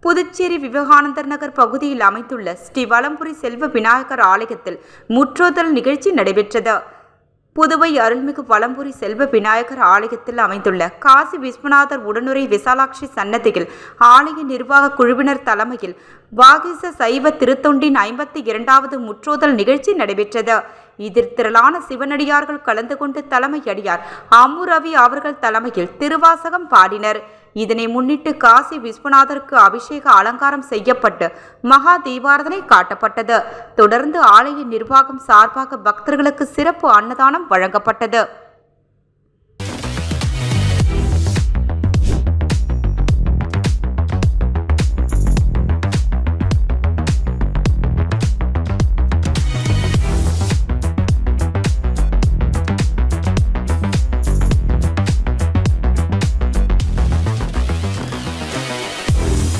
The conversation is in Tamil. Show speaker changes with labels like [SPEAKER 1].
[SPEAKER 1] புதுச்சேரி விவேகானந்தர் நகர் பகுதியில் அமைந்துள்ள ஸ்ரீ வலம்புரி செல்வ விநாயகர் ஆலயத்தில் முற்றோதல் நிகழ்ச்சி நடைபெற்றது. புதுவை அருள்மிகு வலம்புரி செல்வ விநாயகர் ஆலயத்தில் அமைந்துள்ள காசி விஸ்வநாதர் உடனுரை விசாலாட்சி சன்னதியில் ஆலய நிர்வாக குழுவினர் தலைமையில் வாகீச சைவ திருத்தொண்டின் 52வது முற்றோதல் நிகழ்ச்சி நடைபெற்றது. இதில் திரளான சிவனடியார்கள் கலந்து கொண்டு தலைமை அடியார் அம்மு ரவி அவர்கள் தலைமையில் திருவாசகம் பாடினர். இதனை முன்னிட்டு காசி விஸ்வநாதருக்கு அபிஷேக அலங்காரம் செய்யப்பட்டு மகா தீபாரதனை காட்டப்பட்டது. தொடர்ந்து ஆலய நிர்வாகம் சார்பாக பக்தர்களுக்கு சிறப்பு அன்னதானம் வழங்கப்பட்டது.